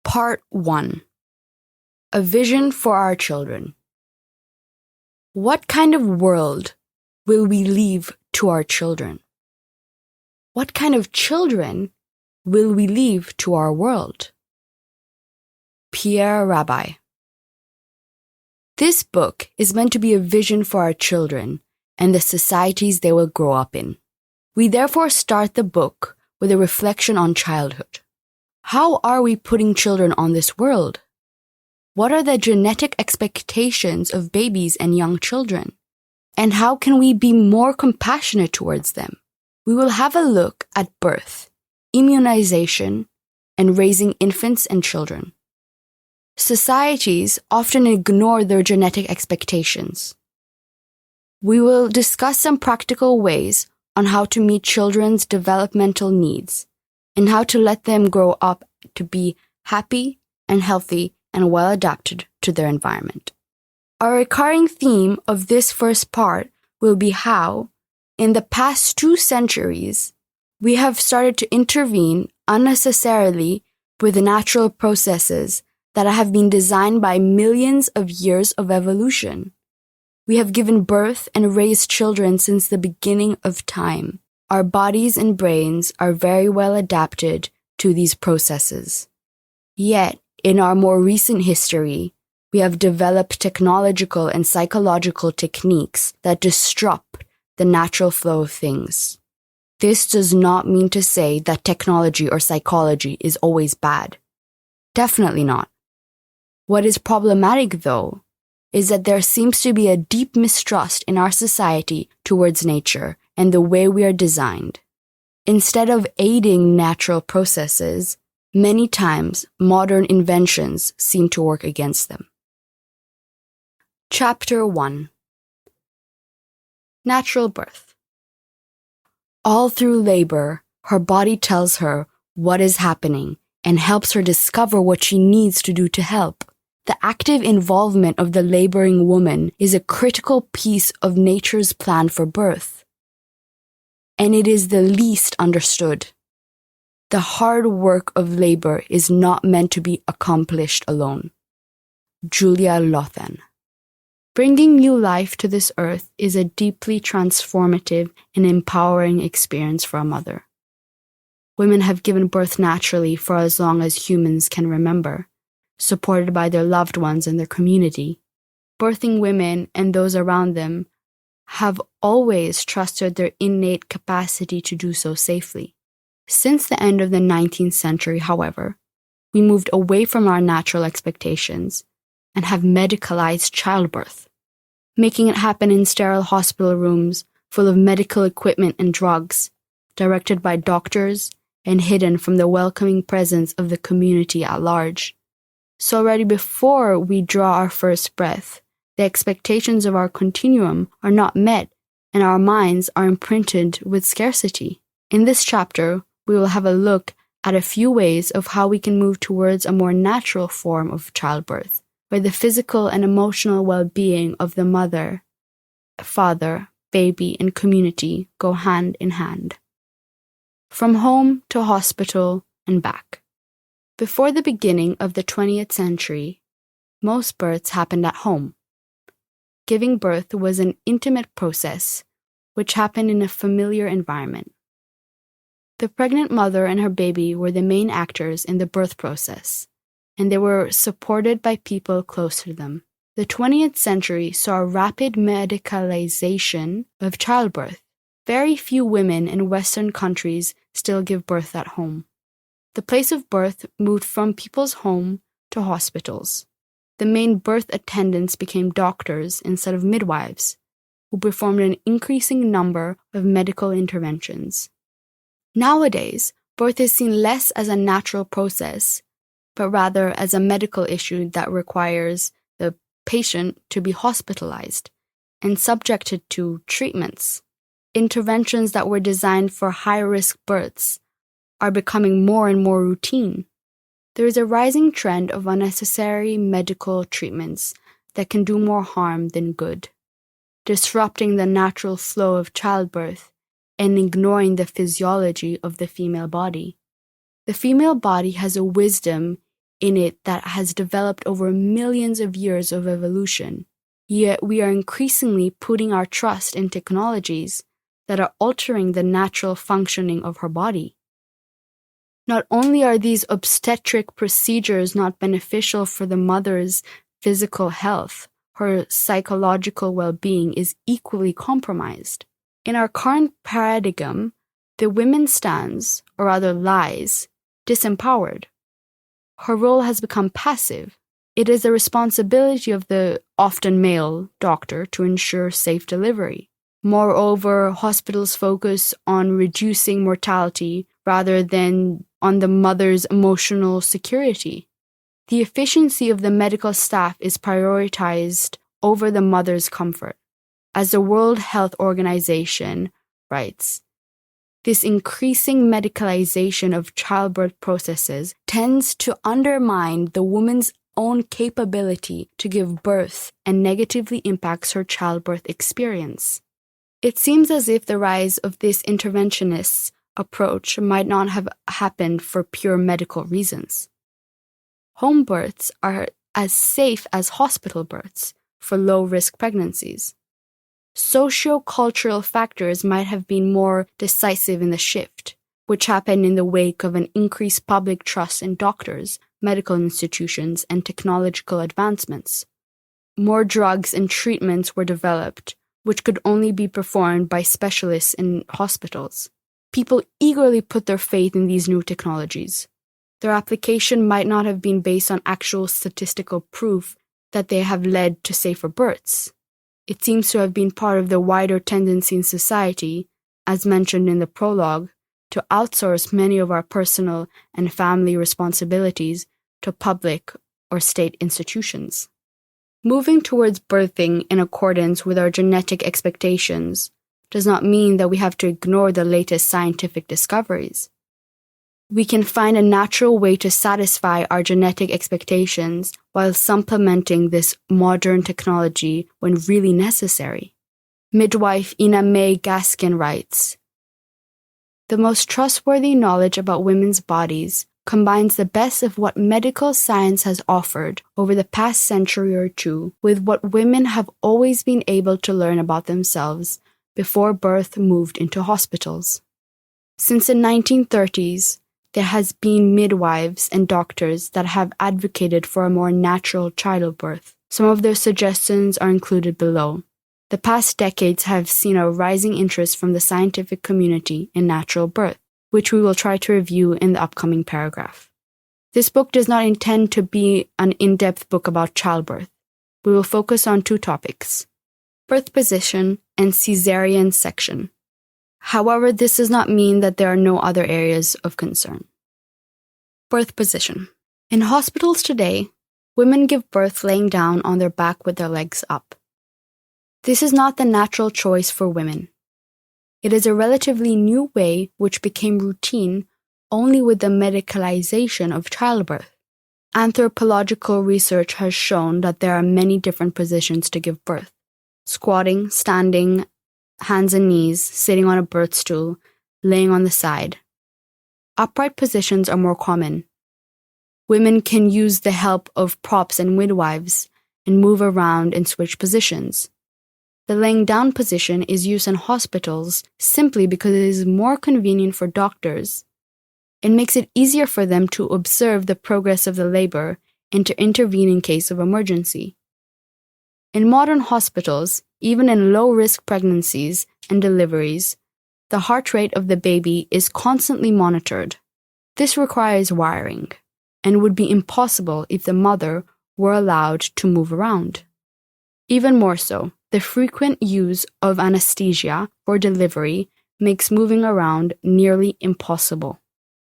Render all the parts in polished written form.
Part 1. A Vision for Our Children. What kind of world will we leave to our children? What kind of children will we leave to our world? Pierre Rabhi. This book is meant to be a vision for our children and the societies they will grow up in. We therefore start the book with a reflection on childhood. How are we putting children on this world? What are the genetic expectations of babies and young children? And how can we be more compassionate towards them? We will have a look at birth, immunization, and raising infants and children. Societies often ignore their genetic expectations. We will discuss some practical ways on how to meet children's developmental needs and how to let them grow up to be happy and healthy and well adapted to their environment. Our recurring theme of this first part will be how, in the past 2 centuries, we have started to intervene unnecessarily with natural processes that have been designed by millions of years of evolution. We have given birth and raised children since the beginning of time. Our bodies and brains are very well adapted to these processes. Yet, in our more recent history, we have developed technological and psychological techniques that disrupt the natural flow of things. This does not mean to say that technology or psychology is always bad. Definitely not. What is problematic, though, is that there seems to be a deep mistrust in our society towards nature and the way we are designed. Instead of aiding natural processes, many times modern inventions seem to work against them. Chapter 1. Natural birth. All through labor, her body tells her what is happening and helps her discover what she needs to do to help. The active involvement of the laboring woman is a critical piece of nature's plan for birth. And it is the least understood. The hard work of labor is not meant to be accomplished alone. Julia Lothan. Bringing new life to this earth is a deeply transformative and empowering experience for a mother. Women have given birth naturally for as long as humans can remember, supported by their loved ones and their community. Birthing women and those around them have always trusted their innate capacity to do so safely. Since the end of the 19th century, however, we moved away from our natural expectations and have medicalized childbirth, making it happen in sterile hospital rooms full of medical equipment and drugs, directed by doctors and hidden from the welcoming presence of the community at large. So already before we draw our first breath, the expectations of our continuum are not met and our minds are imprinted with scarcity. In this chapter, we will have a look at a few ways of how we can move towards a more natural form of childbirth, where the physical and emotional well-being of the mother, father, baby, and community go hand in hand. From home to hospital and back. Before the beginning of the 20th century, most births happened at home. Giving birth was an intimate process, which happened in a familiar environment. The pregnant mother and her baby were the main actors in the birth process, and they were supported by people close to them. The 20th century saw a rapid medicalization of childbirth. Very few women in Western countries still give birth at home. The place of birth moved from people's home to hospitals. The main birth attendants became doctors instead of midwives, who performed an increasing number of medical interventions. Nowadays, birth is seen less as a natural process, but rather as a medical issue that requires the patient to be hospitalized and subjected to treatments. Interventions that were designed for high-risk births are becoming more and more routine. There is a rising trend of unnecessary medical treatments that can do more harm than good, disrupting the natural flow of childbirth and ignoring the physiology of the female body. The female body has a wisdom in it that has developed over millions of years of evolution. Yet we are increasingly putting our trust in technologies that are altering the natural functioning of her body. Not only are these obstetric procedures not beneficial for the mother's physical health, her psychological well-being is equally compromised. In our current paradigm, the woman stands, or rather lies, disempowered. Her role has become passive. It is the responsibility of the often male doctor to ensure safe delivery. Moreover, hospitals focus on reducing mortality rather than on the mother's emotional security. The efficiency of the medical staff is prioritized over the mother's comfort. As the World Health Organization writes, this increasing medicalization of childbirth processes tends to undermine the woman's own capability to give birth and negatively impacts her childbirth experience. It seems as if the rise of this interventionist approach might not have happened for pure medical reasons. Home births are as safe as hospital births for low-risk pregnancies. Socio-cultural factors might have been more decisive in the shift, which happened in the wake of an increased public trust in doctors, medical institutions, and technological advancements. More drugs and treatments were developed, which could only be performed by specialists in hospitals. People eagerly put their faith in these new technologies. Their application might not have been based on actual statistical proof that they have led to safer births. It seems to have been part of the wider tendency in society, as mentioned in the prologue, to outsource many of our personal and family responsibilities to public or state institutions. Moving towards birthing in accordance with our genetic expectations does not mean that we have to ignore the latest scientific discoveries. We can find a natural way to satisfy our genetic expectations while supplementing this modern technology when really necessary. Midwife Ina May Gaskin writes, "The most trustworthy knowledge about women's bodies combines the best of what medical science has offered over the past century or two with what women have always been able to learn about themselves before birth moved into hospitals. Since the 1930s, there has been midwives and doctors that have advocated for a more natural childbirth. Some of their suggestions are included below. The past decades have seen a rising interest from the scientific community in natural birth, which we will try to review in the upcoming paragraph. This book does not intend to be an in-depth book about childbirth. We will focus on two topics: birth position and cesarean section. However, this does not mean that there are no other areas of concern. Birth position. In hospitals today, women give birth laying down on their back with their legs up. This is not the natural choice for women. It is a relatively new way which became routine only with the medicalization of childbirth. Anthropological research has shown that there are many different positions to give birth: squatting, standing, hands and knees, sitting on a birth stool, laying on the side. Upright positions are more common. Women can use the help of props and midwives and move around and switch positions. The laying down position is used in hospitals simply because it is more convenient for doctors. It makes it easier for them to observe the progress of the labor and to intervene in case of emergency. In modern hospitals, even in low-risk pregnancies and deliveries, the heart rate of the baby is constantly monitored. This requires wiring and would be impossible if the mother were allowed to move around. Even more so, the frequent use of anesthesia for delivery makes moving around nearly impossible.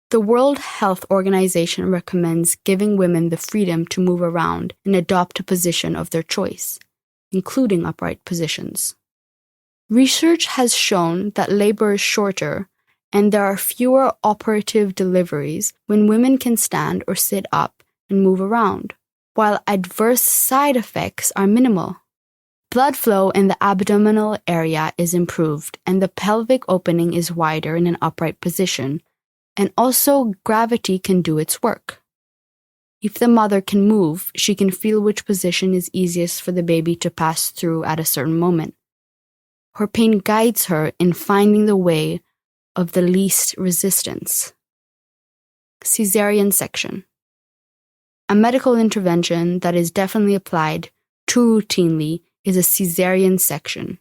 The World Health Organization recommends giving women the freedom to move around and adopt a position of their choice, including upright positions. Research has shown that labor is shorter and there are fewer operative deliveries when women can stand or sit up and move around, while adverse side effects are minimal. Blood flow in the abdominal area is improved and the pelvic opening is wider in an upright position, and also gravity can do its work. If the mother can move, she can feel which position is easiest for the baby to pass through at a certain moment. Her pain guides her in finding the way of the least resistance. Caesarean section. A medical intervention that is definitely applied too routinely is a caesarean section.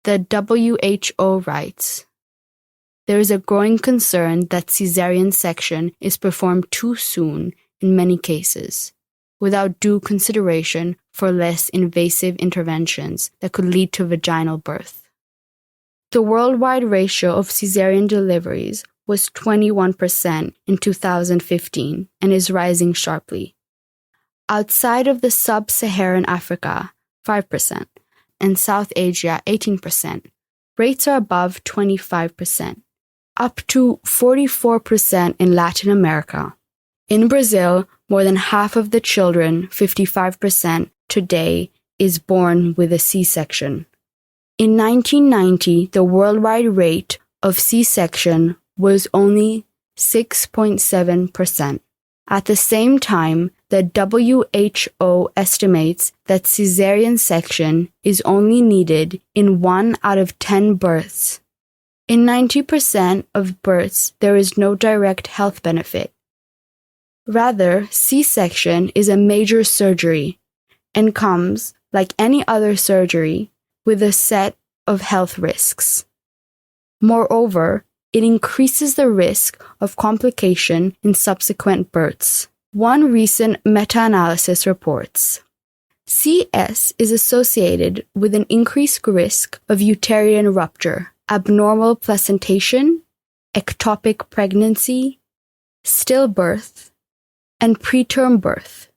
The WHO writes, "There is a growing concern that caesarean section is performed too soon in many cases, without due consideration for less invasive interventions that could lead to vaginal birth." The worldwide ratio of caesarean deliveries was 21% in 2015 and is rising sharply. Outside of the sub-Saharan Africa, 5%, and South Asia, 18%, rates are above 25%, up to 44% in Latin America. In Brazil, more than half of the children, 55% today, is born with a C-section. In 1990, the worldwide rate of C-section was only 6.7%. At the same time, the WHO estimates that caesarean section is only needed in 1 out of 10 births. In 90% of births, there is no direct health benefit. Rather, C-section is a major surgery and comes, like any other surgery, with a set of health risks. Moreover, it increases the risk of complication in subsequent births. One recent meta-analysis reports, CS is associated with an increased risk of uterine rupture, abnormal placentation, ectopic pregnancy, stillbirth, and preterm birth.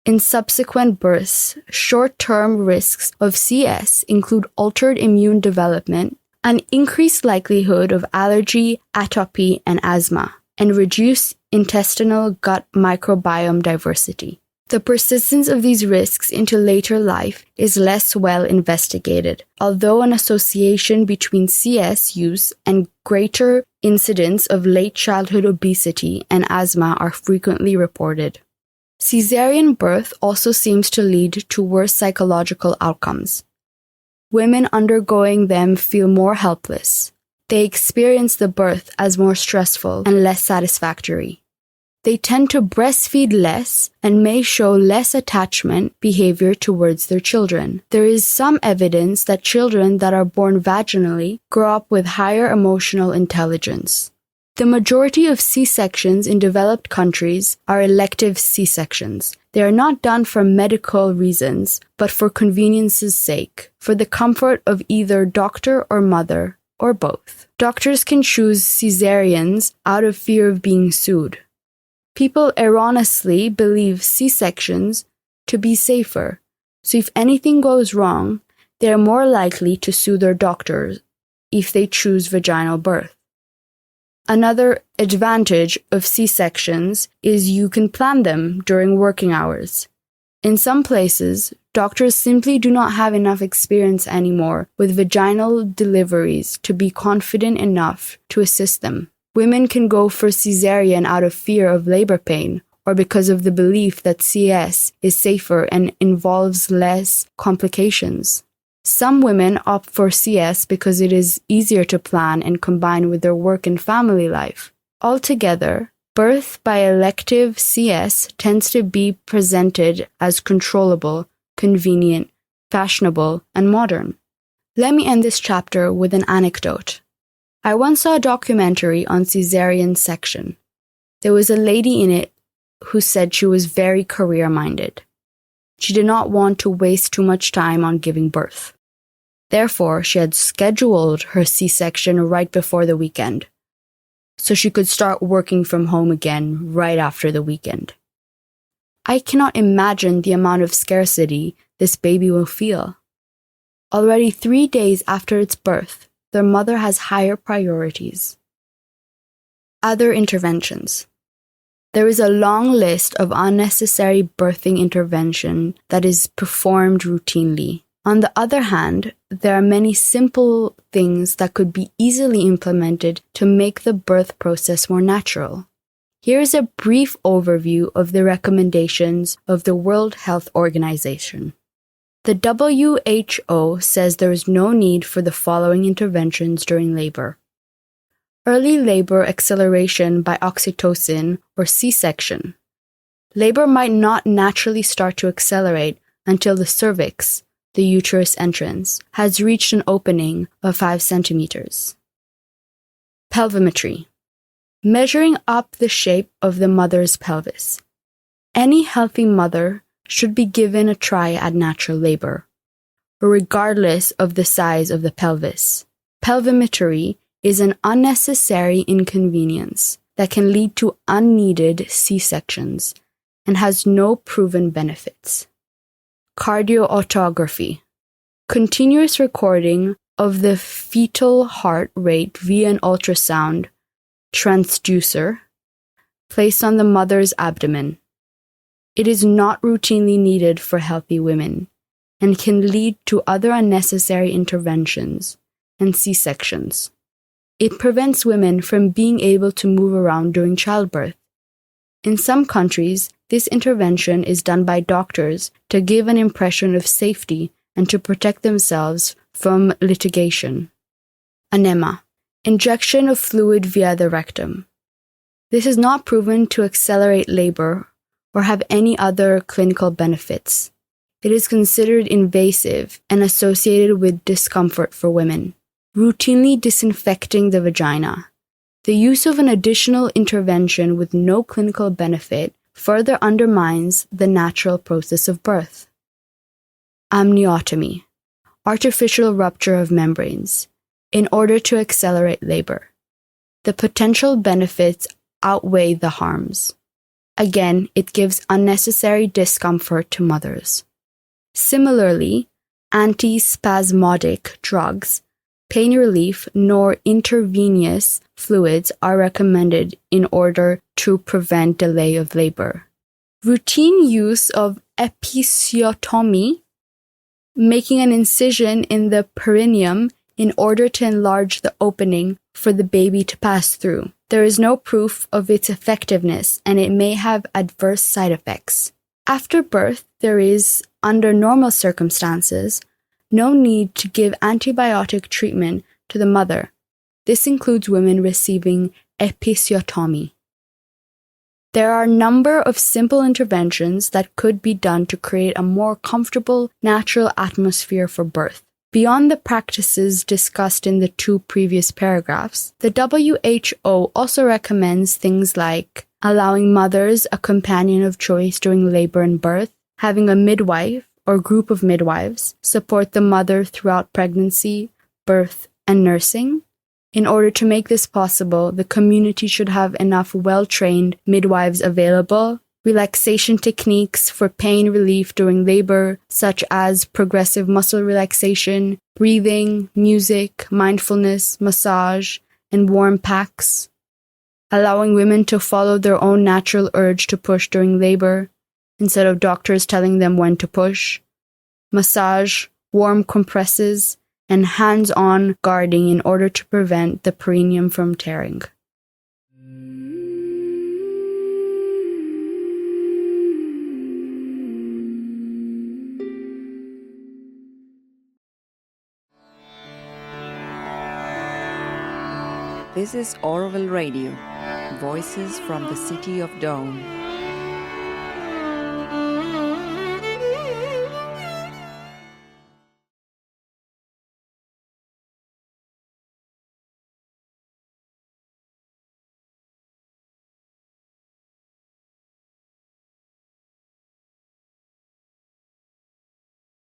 In subsequent births, short-term risks of CS include altered immune development, an increased likelihood of allergy, atopy, and asthma, and reduced intestinal gut microbiome diversity. The persistence of these risks into later life is less well investigated, although an association between CS use and greater incidence of late childhood obesity and asthma are frequently reported. Caesarean birth also seems to lead to worse psychological outcomes. Women undergoing them feel more helpless. They experience the birth as more stressful and less satisfactory. They tend to breastfeed less and may show less attachment behavior towards their children. There is some evidence that children that are born vaginally grow up with higher emotional intelligence. The majority of C-sections in developed countries are elective C-sections. They are not done for medical reasons, but for convenience's sake, for the comfort of either doctor or mother, or both. Doctors can choose cesareans out of fear of being sued. People erroneously believe C-sections to be safer, so if anything goes wrong, they are more likely to sue their doctors if they choose vaginal birth. Another advantage of C-sections is you can plan them during working hours. In some places, doctors simply do not have enough experience anymore with vaginal deliveries to be confident enough to assist them. Women can go for cesarean out of fear of labor pain or because of the belief that CS is safer and involves less complications. Some women opt for CS because it is easier to plan and combine with their work and family life. Altogether, birth by elective CS tends to be presented as controllable, convenient, fashionable, and modern. Let me end this chapter with an anecdote. I once saw a documentary on caesarean section. There was a lady in it who said she was very career-minded. She did not want to waste too much time on giving birth. Therefore, she had scheduled her C-section right before the weekend, so she could start working from home again right after the weekend. I cannot imagine the amount of scarcity this baby will feel. Already 3 days after its birth, their mother has higher priorities. Other interventions. There is a long list of unnecessary birthing intervention that is performed routinely. On the other hand, there are many simple things that could be easily implemented to make the birth process more natural. Here's a brief overview of the recommendations of the World Health Organization. The WHO says there is no need for the following interventions during labor. Early labor acceleration by oxytocin or C-section. Labor might not naturally start to accelerate until the cervix, the uterus entrance, has reached an opening of 5 centimeters. Pelvimetry. Measuring up the shape of the mother's pelvis. Any healthy mother should be given a try at natural labor, regardless of the size of the pelvis. Pelvimetry is an unnecessary inconvenience that can lead to unneeded C-sections and has no proven benefits. Cardioautography. Continuous recording of the fetal heart rate via an ultrasound transducer placed on the mother's abdomen. It is not routinely needed for healthy women and can lead to other unnecessary interventions and C-sections. It prevents women from being able to move around during childbirth. In some countries, this intervention is done by doctors to give an impression of safety and to protect themselves from litigation. Enema. Injection of fluid via the rectum. This is not proven to accelerate labor or have any other clinical benefits. It is considered invasive and associated with discomfort for women. Routinely disinfecting the vagina. The use of an additional intervention with no clinical benefit further undermines the natural process of birth. Amniotomy. Artificial rupture of membranes in order to accelerate labor. The potential benefits outweigh the harms. Again, it gives unnecessary discomfort to mothers. Similarly, antispasmodic drugs, pain relief, nor intravenous fluids are recommended in order to prevent delay of labor. Routine use of episiotomy, making an incision in the perineum in order to enlarge the opening for the baby to pass through. There is no proof of its effectiveness and it may have adverse side effects. After birth, there is, under normal circumstances, no need to give antibiotic treatment to the mother. This includes women receiving episiotomy. There are a number of simple interventions that could be done to create a more comfortable, natural atmosphere for birth. Beyond the practices discussed in the 2 previous paragraphs, the WHO also recommends things like allowing mothers a companion of choice during labor and birth, having a midwife or group of midwives support the mother throughout pregnancy, birth, and nursing. In order to make this possible, the community should have enough well-trained midwives available, relaxation techniques for pain relief during labor, such as progressive muscle relaxation, breathing, music, mindfulness, massage, and warm packs, allowing women to follow their own natural urge to push during labor, instead of doctors telling them when to push, massage, warm compresses, and hands-on guarding in order to prevent the perineum from tearing. This is Orville Radio, voices from the City of Dawn.